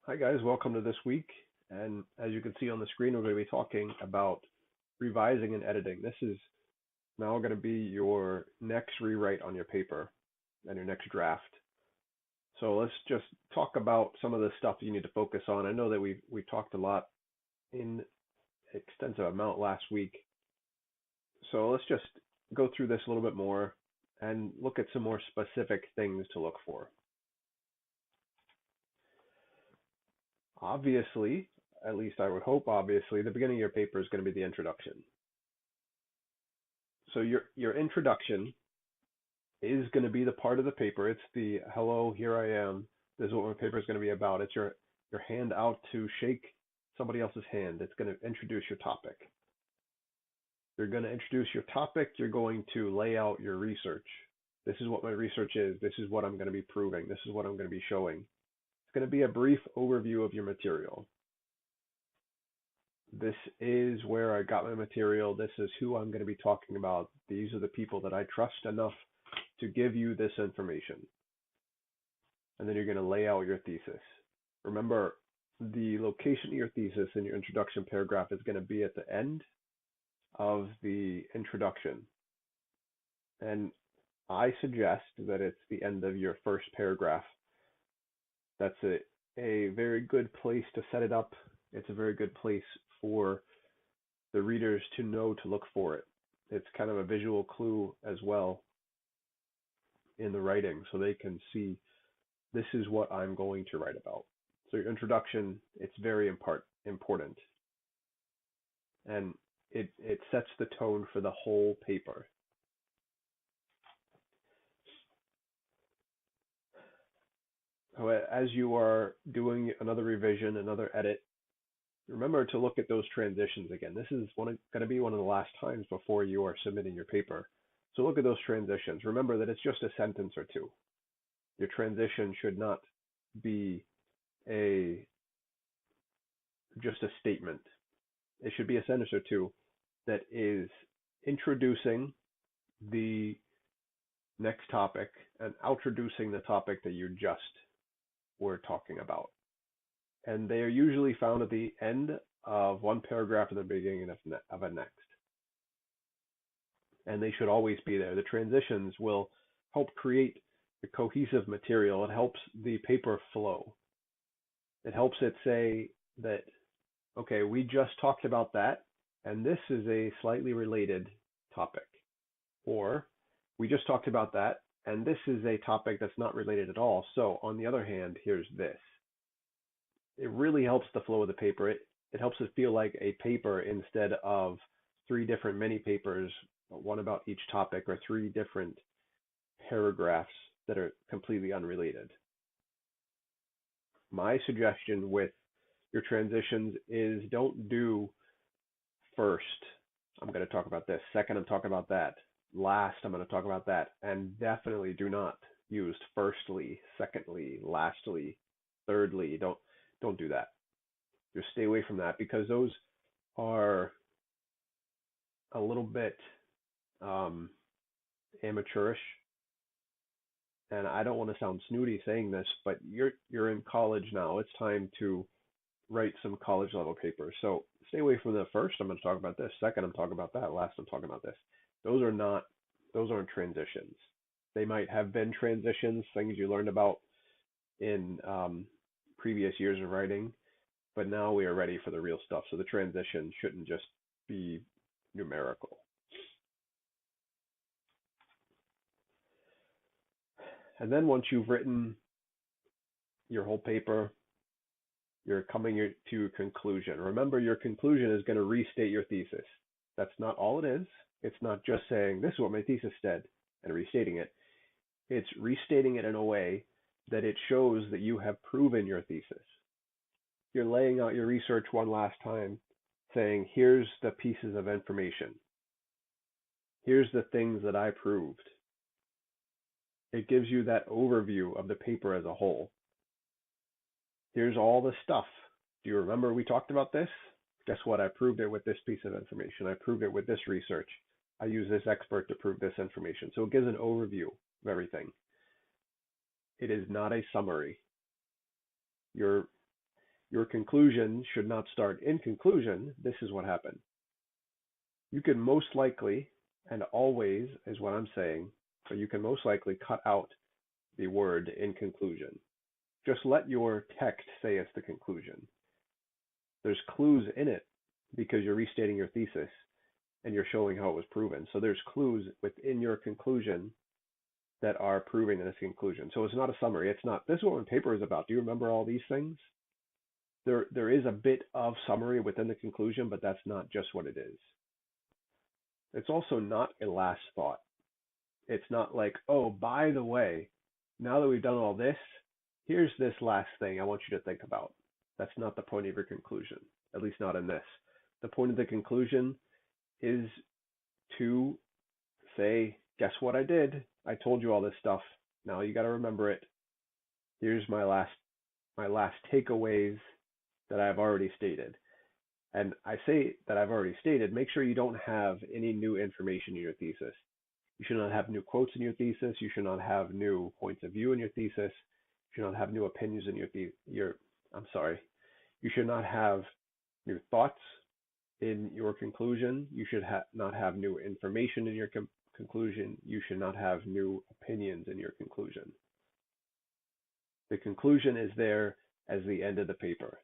Hi guys, welcome to this week. And as you can see on the screen, we're going to be talking about revising and editing. This is now going to be your next rewrite on your paper and your next draft. So let's just talk about some of the stuff you need to focus on. I know that we talked a lot in extensive amount last week. So let's just go through this a little bit more and look at some more specific things to look for. Obviously, at least I would hope, obviously, the beginning of your paper is going to be the introduction. So your introduction is going to be the part of the paper. It's the hello, here I am. This is what my paper is going to be about. It's your hand out to shake somebody else's hand. It's going to introduce your topic. You're going to introduce your topic. You're going to lay out your research. This is what my research is. This is what I'm going to be proving. This is what I'm going to be showing. It's going to be a brief overview of your material. This is where I got my material. This is who I'm going to be talking about. These are the people that I trust enough to give you this information. And then you're going to lay out your thesis. Remember, the location of your thesis in your introduction paragraph is going to be at the end of the introduction. And I suggest that it's the end of your first paragraph. That's a very good place to set it up. It's a very good place for the readers to know to look for it. It's kind of a visual clue as well in the writing, so they can see this is what I'm going to write about. So your introduction, it's very important. And it sets the tone for the whole paper. As you are doing another revision, another edit, remember to look at those transitions again. This is going to be one of the last times before you are submitting your paper. So look at those transitions. Remember that it's just a sentence or two. Your transition should not be just a statement. It should be a sentence or two that is introducing the next topic and introducing the topic that you just were talking about. And they are usually found at the end of one paragraph and the beginning of a next. And they should always be there. The transitions will help create the cohesive material. It helps the paper flow. It helps it say that, okay, we just talked about that, and this is a slightly related topic. Or we just talked about that, and this is a topic that's not related at all. So on the other hand, here's this. It really helps the flow of the paper. It helps it feel like a paper instead of three different mini papers, one about each topic, or three different paragraphs that are completely unrelated. My suggestion with your transitions is don't do first, I'm going to talk about this. Second, I'm talking about that. Last, I'm going to talk about that. And definitely do not use firstly, secondly, lastly, thirdly. Don't do that. Just stay away from that because those are a little bit amateurish. And I don't want to sound snooty saying this, but you're in college now. It's time to write some college level papers. So stay away from the first, I'm going to talk about this. Second, I'm talking about that. Last, I'm talking about this. Those aren't transitions. They might have been transitions, things you learned about in previous years of writing, but now we are ready for the real stuff. So the transition shouldn't just be numerical. And then once you've written your whole paper, you're coming to a conclusion. Remember, your conclusion is going to restate your thesis. That's not all it is. It's not just saying, this is what my thesis said, and restating it. It's restating it in a way that it shows that you have proven your thesis. You're laying out your research one last time, saying, here's the pieces of information. Here's the things that I proved. It gives you that overview of the paper as a whole. Here's all the stuff. Do you remember we talked about this? Guess what? I proved it with this piece of information. I proved it with this research. I use this expert to prove this information. So it gives an overview of everything. It is not a summary. Your Your conclusion should not start in conclusion. This is what happened. You can most likely, and always is what I'm saying, but you can most likely cut out the word in conclusion. Just let your text say it's the conclusion. There's clues in it because you're restating your thesis and you're showing how it was proven. So there's clues within your conclusion that are proving this conclusion. So it's not a summary. It's not, this is what my paper is about. Do you remember all these things? There is a bit of summary within the conclusion, but that's not just what it is. It's also not a last thought. It's not like, oh, by the way, now that we've done all this, here's this last thing I want you to think about. That's not the point of your conclusion, at least not in this. The point of the conclusion is to say, guess what I did? I told you all this stuff. Now you got to remember it. Here's my last takeaways that I've already stated. And I say that I've already stated, make sure you don't have any new information in your thesis. You should not have new quotes in your thesis. You should not have new points of view in your thesis. You should not have new opinions in you should not have new thoughts in your conclusion. You should not have new information in your conclusion. You should not have new opinions in your conclusion. The conclusion is there as the end of the paper.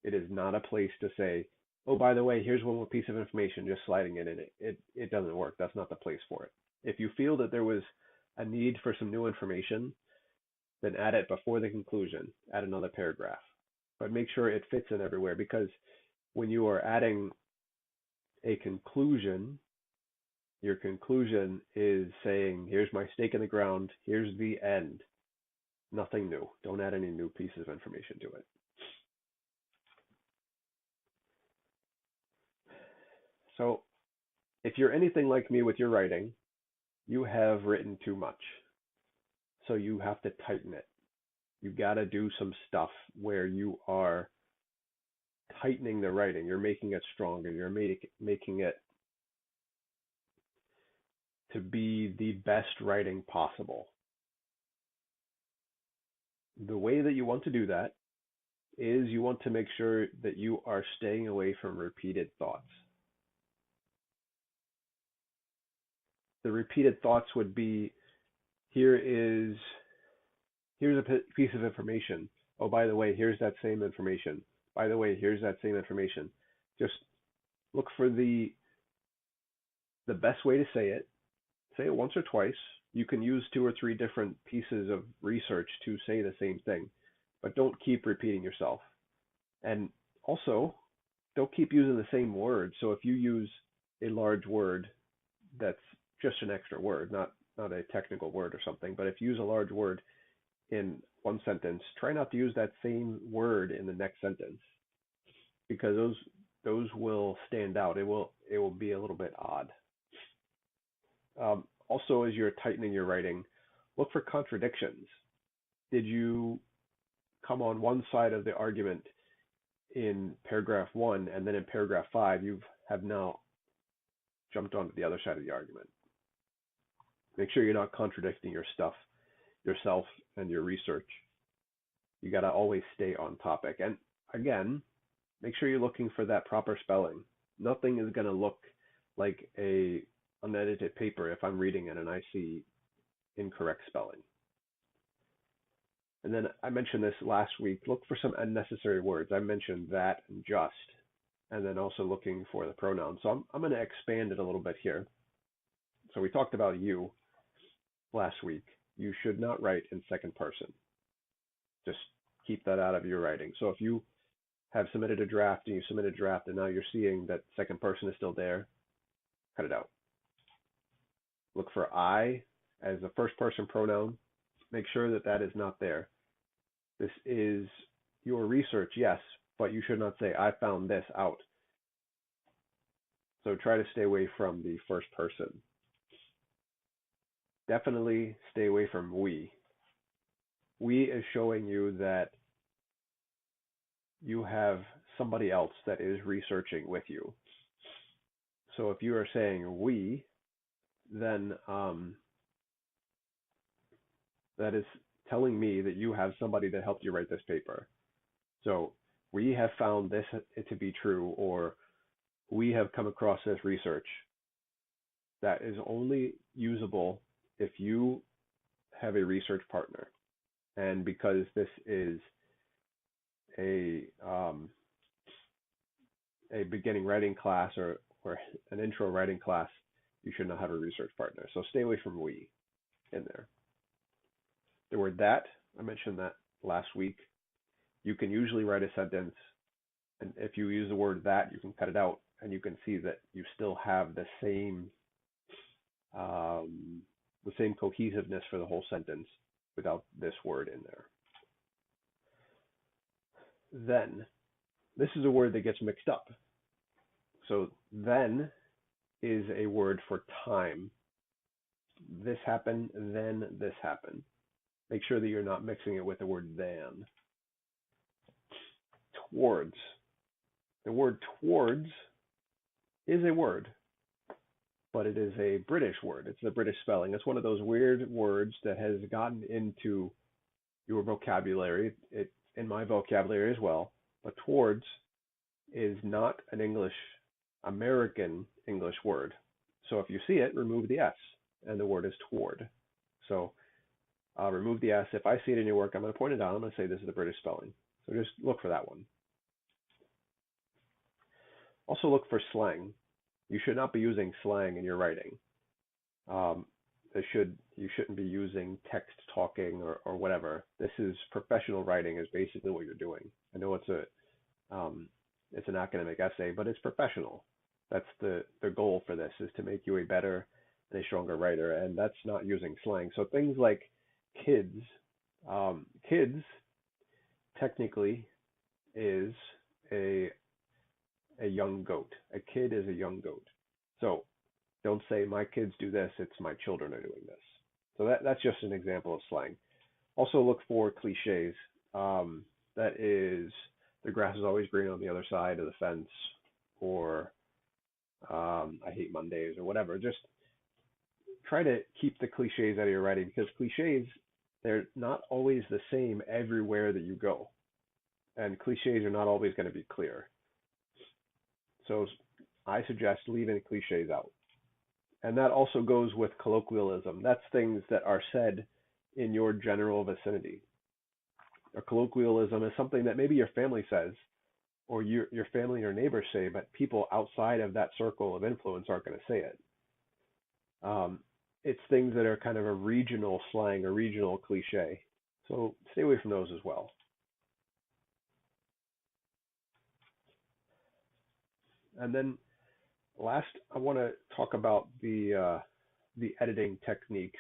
It is not a place to say, oh, by the way, here's one more piece of information, just sliding it in. It doesn't work. That's not the place for it. If you feel that there was a need for some new information, then add it before the conclusion, add another paragraph. But make sure it fits in everywhere, because when you are adding a conclusion, your conclusion is saying, here's my stake in the ground, here's the end. Nothing new. Don't add any new pieces of information to it. So if you're anything like me with your writing, you have written too much. So you have to tighten it. You got to do some stuff where you are tightening the writing. You're making it stronger. You're making it to be the best writing possible. The way that you want to do that is you want to make sure that you are staying away from repeated thoughts. The repeated thoughts would be, here's a piece of information. Oh, by the way, here's that same information. By the way, here's that same information. Just look for the best way to say it. Say it once or twice. You can use 2 or 3 different pieces of research to say the same thing, but don't keep repeating yourself. And also, don't keep using the same word. So if you use a large word that's just an extra word, not a technical word or something, but if you use a large word in one sentence, try not to use that same word in the next sentence, because those will stand out. It will be a little bit odd. Also, as you're tightening your writing, look for contradictions. Did you come on one side of the argument in paragraph 1, and then in paragraph 5 you have now jumped onto the other side of the argument? Make sure you're not contradicting yourself and your research. You got to always stay on topic. And again, make sure you're looking for that proper spelling. Nothing is going to look like a unedited paper if I'm reading it and I see incorrect spelling. And then I mentioned this last week, look for some unnecessary words. I mentioned that and just, and then also looking for the pronoun. So I'm going to expand it a little bit here. So we talked about you last week. You should not write in second person. Just keep that out of your writing. So if you have submitted a draft and you submit a draft and now you're seeing that second person is still there, cut it out. Look for I as the first person pronoun. Make sure that that is not there. This is your research, yes, but you should not say, I found this out. So try to stay away from the first person. Definitely stay away from we. We is showing you that you have somebody else that is researching with you. So if you are saying we, then that is telling me that you have somebody that helped you write this paper. So We have found this to be true, or we have come across this research that is only usable if you have a research partner. And because this is a a beginning writing class, or an intro writing class, you should not have a research partner. So stay away from we in there. The word that, I mentioned that last week. You can usually write a sentence, and if you use the word that, you can cut it out, and you can see that you still have um, the same cohesiveness for the whole sentence without this word in there. Then, this is a word that gets mixed up. So then is a word for time. This happened, then this happened. Make sure that you're not mixing it with the word than. Towards. The word towards is a word, but it is a British word. It's the British spelling. It's one of those weird words that has gotten into your vocabulary. It's in my vocabulary as well. But towards is not an American English word. So if you see it, remove the S, and the word is toward. So remove the S. If I see it in your work, I'm going to point it out. I'm going to say this is the British spelling. So just look for that one. Also look for slang. You should not be using slang in your writing. You shouldn't be using text talking or whatever. This is professional writing is basically what you're doing. I know it's an academic essay, but it's professional. That's the goal for this, is to make you a better and a stronger writer, and that's not using slang. So things like kids, kids technically is a young goat. A kid is a young goat. So don't say my kids do this, it's my children are doing this. So that's just an example of slang. Also look for cliches. That is, the grass is always green on the other side of the fence, or I hate Mondays, or whatever. Just try to keep the cliches out of your writing, because cliches, they're not always the same everywhere that you go. And cliches are not always going to be clear. So I suggest leaving cliches out. And that also goes with colloquialism. That's things that are said in your general vicinity. A colloquialism is something that maybe your family says, or your family or neighbors say, but people outside of that circle of influence aren't going to say it. It's things that are kind of a regional slang or regional cliche. So stay away from those as well. And then last, I want to talk about the editing techniques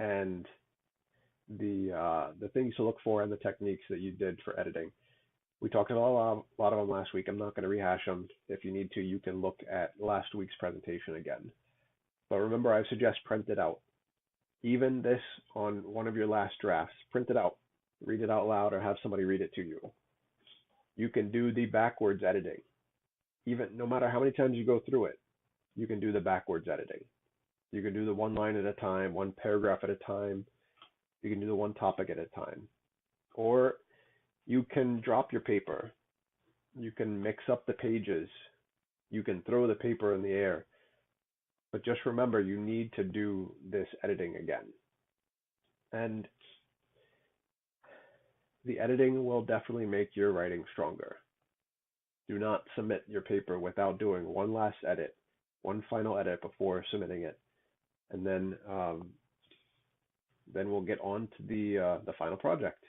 and the things to look for and the techniques that you did for editing. We talked about a lot of them last week. I'm not going to rehash them. If you need to, you can look at last week's presentation again. But remember, I suggest print it out. Even this on one of your last drafts, print it out. Read it out loud or have somebody read it to you. You can do the backwards editing. Even no matter how many times you go through it, you can do the backwards editing. You can do the one line at a time, one paragraph at a time. You can do the one topic at a time. Or you can drop your paper. You can mix up the pages. You can throw the paper in the air. But just remember, you need to do this editing again. And the editing will definitely make your writing stronger. Do not submit your paper without doing one last edit, one final edit before submitting it. And then we'll get on to the final project.